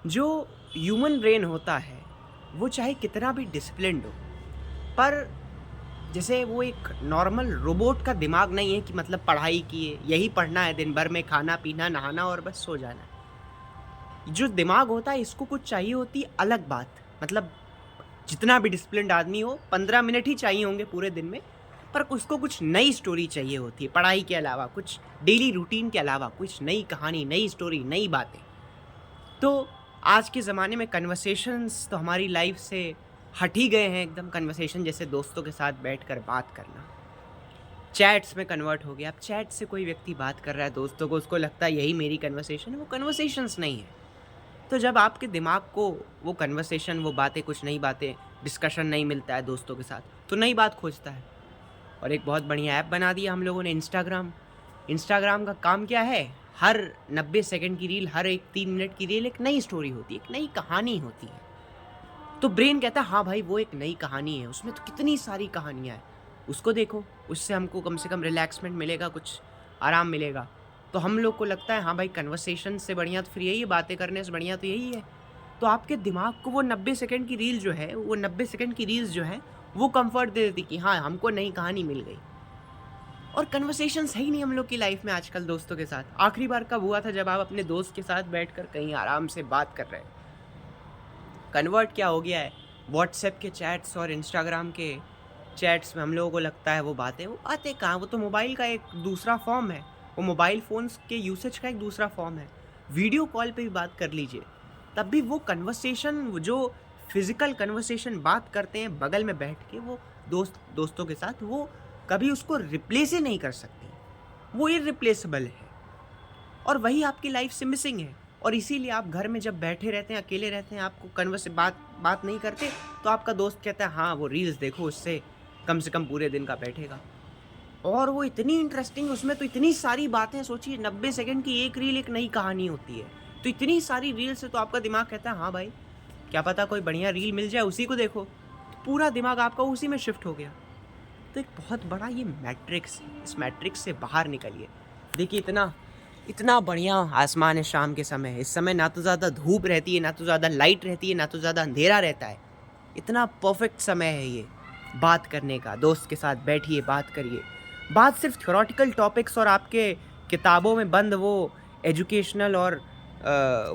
जो human brain होता है वो चाहे कितना भी डिसिप्लिन्ड हो, पर जैसे वो एक नॉर्मल रोबोट का दिमाग नहीं है कि मतलब पढ़ाई किए यही पढ़ना है, दिन भर में खाना पीना नहाना और बस सो जाना है। जो दिमाग होता है इसको कुछ चाहिए होती है अलग बात। मतलब जितना भी डिसिप्लिन्ड आदमी हो 15 मिनट ही चाहिए होंगे पूरे दिन में, पर उसको कुछ नई स्टोरी चाहिए होती है पढ़ाई के अलावा, कुछ डेली रूटीन के अलावा, कुछ नई कहानी, नई स्टोरी, नई बातें। तो आज के ज़माने में कन्वर्सेशंस तो हमारी लाइफ से हट ही गए हैं एकदम। कन्वर्सेशन जैसे दोस्तों के साथ बैठकर बात करना, चैट्स में कन्वर्ट हो गया। अब चैट से कोई व्यक्ति बात कर रहा है दोस्तों को, उसको लगता है यही मेरी कन्वर्सेशन है, वो कन्वर्सेशंस नहीं है। तो जब आपके दिमाग को वो कन्वर्सेशन, वो बातें, कुछ नई बातें, डिस्कशन नहीं मिलता है दोस्तों के साथ, तो नई बात खोजता है। और एक बहुत बढ़िया ऐप बना दिया हम लोगों ने, इंस्टाग्राम। इंस्टाग्राम का काम क्या है? हर 90 सेकंड की रील, हर एक 3 मिनट की रील एक नई स्टोरी होती है, एक नई कहानी होती है। तो ब्रेन कहता है हाँ भाई वो एक नई कहानी है, उसमें तो कितनी सारी कहानियाँ हैं, उसको देखो, उससे हमको कम से कम रिलैक्समेंट मिलेगा, कुछ आराम मिलेगा। तो हम लोग को लगता है हाँ भाई कन्वर्सेशन से बढ़िया तो फिर यही है, बातें करने से बढ़िया तो यही है। तो आपके दिमाग को वो 90 सेकंड की रील जो है, वो 90 सेकंड की रील्स जो हैं, वो कम्फर्ट दे देती कि हाँ, हमको नई कहानी मिल गई। और कन्वर्सेशंस है ही नहीं हम लोग की लाइफ में आजकल दोस्तों के साथ। आखिरी बार कब हुआ था जब आप अपने दोस्त के साथ बैठकर कहीं आराम से बात कर रहे हैं? कन्वर्ट क्या हो गया है, व्हाट्सएप के चैट्स और इंस्टाग्राम के चैट्स में हम लोगों को लगता है वो बातें कहाँ, वो तो मोबाइल का एक दूसरा फॉर्म है, वो मोबाइल फ़ोन्स के यूसेज का एक दूसरा फॉर्म है। वीडियो कॉल पे भी बात कर लीजिए, तब भी वो कन्वर्सेशन, वो जो फिज़िकल कन्वर्सेशन बात करते हैं बगल में बैठ के, वो दोस्तों के साथ, वो कभी उसको रिप्लेस ही नहीं कर सकती। वो इर्रिप्लेसेबल है। और वही आपकी लाइफ से मिसिंग है। और इसीलिए आप घर में जब बैठे रहते हैं, अकेले रहते हैं, आपको कन्वर्स बात बात नहीं करते, तो आपका दोस्त कहता है हाँ वो रील्स देखो, उससे कम से कम पूरे दिन का बैठेगा। और वो इतनी इंटरेस्टिंग, उसमें तो इतनी सारी बातें, सोचिए 90 सेकंड की एक रील एक नई कहानी होती है। तो इतनी सारी रील से तो आपका दिमाग कहता है हाँ भाई, क्या पता कोई बढ़िया रील मिल जाए, उसी को देखो। तो पूरा दिमाग आपका उसी में शिफ्ट हो गया। तो एक बहुत बड़ा ये मैट्रिक्स है, इस मैट्रिक्स से बाहर निकलिए। देखिए इतना इतना बढ़िया आसमान है शाम के समय। इस समय ना तो ज़्यादा धूप रहती है, ना तो ज़्यादा लाइट रहती है, ना तो ज़्यादा अंधेरा रहता है। इतना परफेक्ट समय है ये बात करने का। दोस्त के साथ बैठिए, बात करिए। बात सिर्फ थ्योरेटिकल टॉपिक्स और आपके किताबों में बंद वो एजुकेशनल और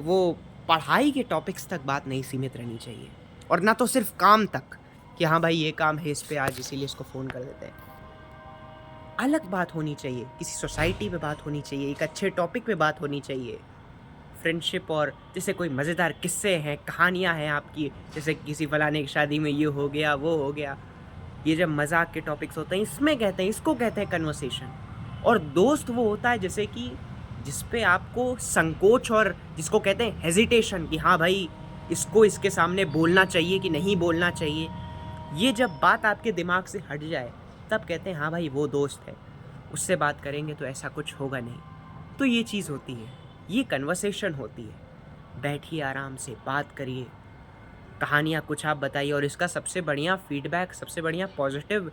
वो पढ़ाई के टॉपिक्स तक बात नहीं सीमित रहनी चाहिए। और ना तो सिर्फ काम तक कि हाँ भाई ये काम है इस पे आज, इसीलिए इसको फ़ोन कर देते हैं। अलग बात होनी चाहिए, किसी सोसाइटी पे बात होनी चाहिए, एक अच्छे टॉपिक पे बात होनी चाहिए। फ्रेंडशिप, और जैसे कोई मज़ेदार किस्से हैं, कहानियाँ हैं आपकी, जैसे किसी फलाने की शादी में ये हो गया, वो हो गया। ये जब मज़ाक के टॉपिक्स होते हैं, इसमें कहते हैं, इसको कहते हैं कन्वर्सेशन। और दोस्त वो होता है जैसे कि जिस पे आपको संकोच, और जिसको कहते हैं हेजिटेशन कि हाँ भाई, इसको इसके सामने बोलना चाहिए कि नहीं बोलना चाहिए। ये जब बात आपके दिमाग से हट जाए, तब कहते हैं हाँ भाई वो दोस्त है, उससे बात करेंगे तो ऐसा कुछ होगा नहीं। तो ये चीज़ होती है, ये कन्वर्सेशन होती है। बैठिए आराम से, बात करिए, कहानियाँ कुछ आप बताइए। और इसका सबसे बढ़िया फीडबैक, सबसे बढ़िया पॉजिटिव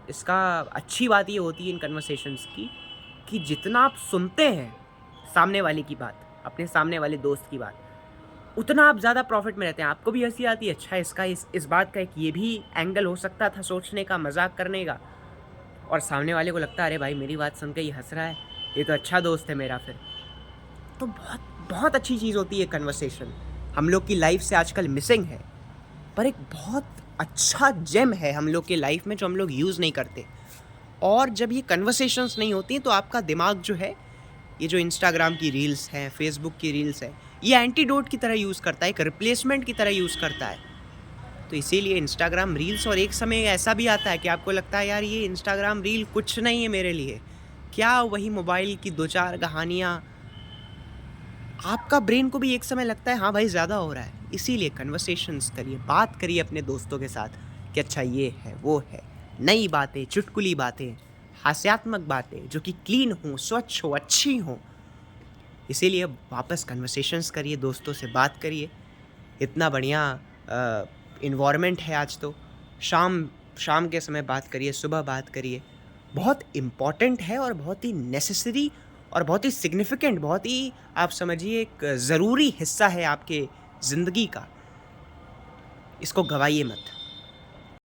इसका अच्छी बात ये होती है इन कन्वर्सेशंस की, कि जितना आप सुनते हैं सामने वाले की बात, अपने सामने वाले दोस्त की बात, उतना आप ज़्यादा प्रॉफ़िट में रहते हैं। आपको भी हँसी आती है, अच्छा इसका इस बात का एक ये भी एंगल हो सकता था सोचने का, मज़ाक करने का। और सामने वाले को लगता है अरे भाई मेरी बात सुन के ये हँस रहा है, ये तो अच्छा दोस्त है मेरा फिर। तो बहुत बहुत अच्छी चीज़ होती है कन्वर्सेशन, हम लोग की लाइफ से आजकल मिसिंग है। पर एक बहुत अच्छा जेम है हम लोग के लाइफ में जो हम लोग यूज़ नहीं करते। और जब ये कन्वर्सेशंस नहीं होती हैं तो आपका दिमाग जो है, ये जो इंस्टाग्राम की रील्स हैं, फेसबुक की रील्स हैं, ये एंटीडोट की तरह यूज़ करता है, एक रिप्लेसमेंट की तरह यूज़ करता है। तो इसीलिए इंस्टाग्राम रील्स, और एक समय ऐसा भी आता है कि आपको लगता है यार ये इंस्टाग्राम रील कुछ नहीं है मेरे लिए, क्या वही मोबाइल की 2-4 कहानियाँ। आपका ब्रेन को भी एक समय लगता है हाँ भाई ज़्यादा हो रहा है। इसीलिए कन्वर्सेशंस करिए, बात करिए अपने दोस्तों के साथ कि अच्छा ये है, वो है। नई बातें, चुटकुली बातें, हास्यात्मक बातें जो कि क्लीन हों, स्वच्छ हो, अच्छी हों। इसीलिए वापस कन्वर्सेशंस करिए, दोस्तों से बात करिए। इतना बढ़िया एनवायरनमेंट है आज तो। शाम शाम के समय बात करिए, सुबह बात करिए। बहुत इम्पोर्टेंट है और बहुत ही नेसेसरी और बहुत ही सिग्निफिकेंट, बहुत ही आप समझिए एक ज़रूरी हिस्सा है आपके ज़िंदगी का। इसको गवाइए मत।